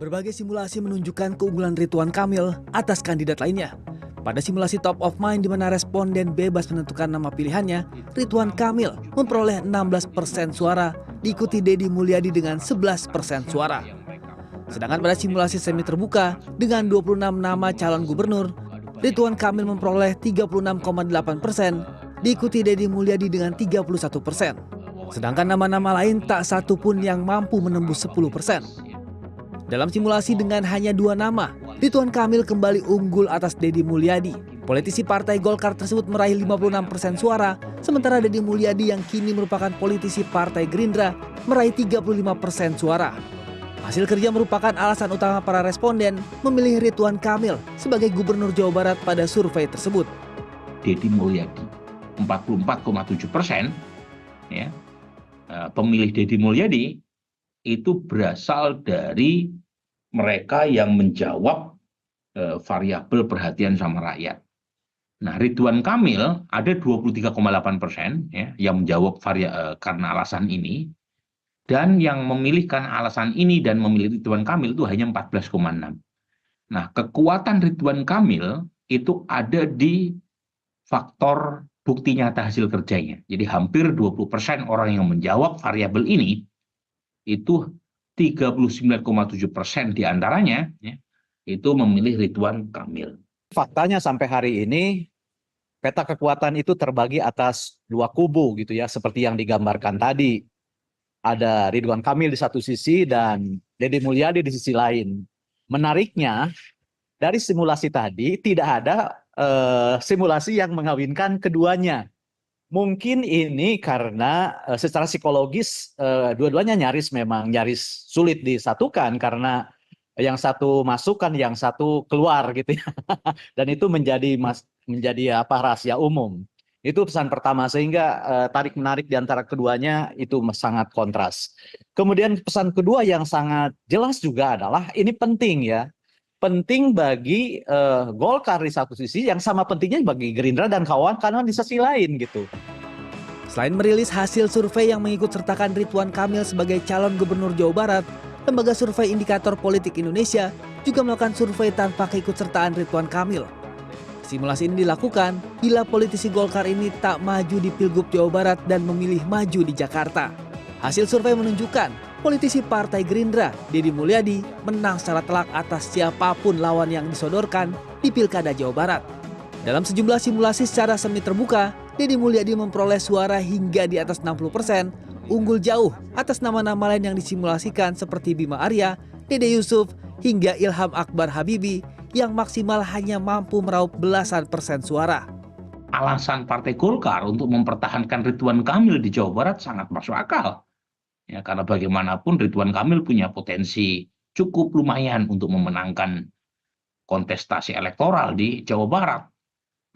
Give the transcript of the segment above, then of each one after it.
Berbagai simulasi menunjukkan keunggulan Ridwan Kamil atas kandidat lainnya. Pada simulasi top of mind di mana responden bebas menentukan nama pilihannya, Ridwan Kamil memperoleh 16% suara, diikuti Deddy Mulyadi dengan 11% suara. Sedangkan pada simulasi semi terbuka dengan 26 nama calon gubernur, Ridwan Kamil memperoleh 36,8%, diikuti Deddy Mulyadi dengan 31%. Sedangkan nama-nama lain tak satu pun yang mampu menembus 10%. Dalam simulasi dengan hanya 2 nama, Ridwan Kamil kembali unggul atas Deddy Mulyadi. Politisi Partai Golkar tersebut meraih 56% suara, sementara Deddy Mulyadi yang kini merupakan politisi Partai Gerindra meraih 35% suara. Hasil kerja merupakan alasan utama para responden memilih Ridwan Kamil sebagai Gubernur Jawa Barat pada survei tersebut. Deddy Mulyadi 44,7%, ya, pemilih Deddy Mulyadi itu berasal dari mereka yang menjawab variabel perhatian sama rakyat. Nah, Ridwan Kamil ada 23,8% ya, yang menjawab karena alasan ini, dan yang memilihkan alasan ini dan memilih Ridwan Kamil itu hanya 14,6%. Nah, kekuatan Ridwan Kamil itu ada di faktor bukti nyata hasil kerjanya. Jadi hampir 20% orang yang menjawab variabel ini itu 39,7% diantaranya ya, itu memilih Ridwan Kamil. Faktanya sampai hari ini peta kekuatan itu terbagi atas 2 kubu gitu ya, seperti yang digambarkan tadi. Ada Ridwan Kamil di satu sisi dan Deddy Mulyadi di sisi lain. Menariknya dari simulasi tadi tidak ada simulasi yang mengawinkan keduanya. Mungkin ini karena secara psikologis dua-duanya nyaris sulit disatukan karena yang satu masukkan, yang satu keluar gitu ya. Dan itu menjadi rahasia umum. Itu pesan pertama, sehingga tarik-menarik di antara keduanya itu sangat kontras. Kemudian pesan kedua yang sangat jelas juga adalah ini penting ya. Penting bagi Golkar di satu sisi, yang sama pentingnya bagi Gerindra dan kawan-kawan di sisi lain gitu. Selain merilis hasil survei yang mengikut sertakan Ridwan Kamil sebagai calon gubernur Jawa Barat, Lembaga Survei Indikator Politik Indonesia juga melakukan survei tanpa keikutsertaan Ridwan Kamil. Simulasi ini dilakukan bila politisi Golkar ini tak maju di Pilgub Jawa Barat dan memilih maju di Jakarta. Hasil survei menunjukkan politisi Partai Gerindra, Deddy Mulyadi, menang secara telak atas siapapun lawan yang disodorkan di Pilkada Jawa Barat. Dalam sejumlah simulasi secara semi terbuka, Deddy Mulyadi memperoleh suara hingga di atas 60%, unggul jauh atas nama-nama lain yang disimulasikan seperti Bima Arya, Dede Yusuf, hingga Ilham Akbar Habibie yang maksimal hanya mampu meraup belasan persen suara. Alasan Partai Golkar untuk mempertahankan Ridwan Kamil di Jawa Barat sangat masuk akal. Ya, karena bagaimanapun Ridwan Kamil punya potensi cukup lumayan untuk memenangkan kontestasi elektoral di Jawa Barat.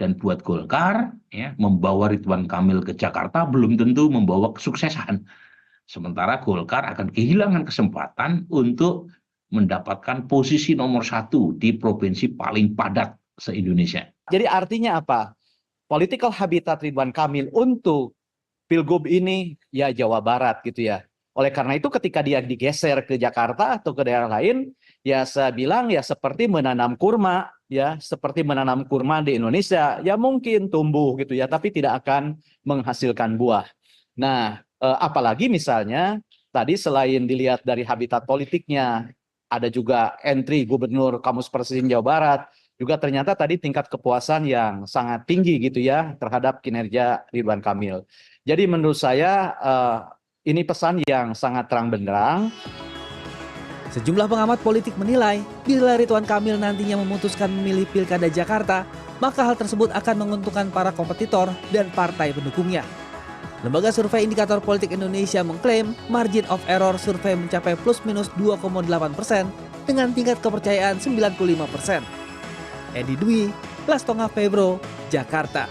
Dan buat Golkar, ya, membawa Ridwan Kamil ke Jakarta belum tentu membawa kesuksesan. Sementara Golkar akan kehilangan kesempatan untuk mendapatkan posisi nomor 1 di provinsi paling padat se-Indonesia. Jadi artinya apa? Political habitat Ridwan Kamil untuk Pilgub ini ya Jawa Barat gitu ya. Oleh karena itu ketika dia digeser ke Jakarta atau ke daerah lain, ya saya bilang ya seperti menanam kurma, ya seperti menanam kurma di Indonesia, ya mungkin tumbuh gitu ya, tapi tidak akan menghasilkan buah. Nah, apalagi misalnya tadi selain dilihat dari habitat politiknya, ada juga entry Gubernur Kamus Presiden Jawa Barat, juga ternyata tadi tingkat kepuasan yang sangat tinggi gitu ya terhadap kinerja Ridwan Kamil. Jadi menurut saya ini pesan yang sangat terang benderang. Sejumlah pengamat politik menilai, bila Ridwan Kamil nantinya memutuskan memilih Pilkada Jakarta, maka hal tersebut akan menguntungkan para kompetitor dan partai pendukungnya. Lembaga Survei Indikator Politik Indonesia mengklaim margin of error survei mencapai plus minus 2,8% dengan tingkat kepercayaan 95%. Edi Dwi, Lastonga Febro, Jakarta.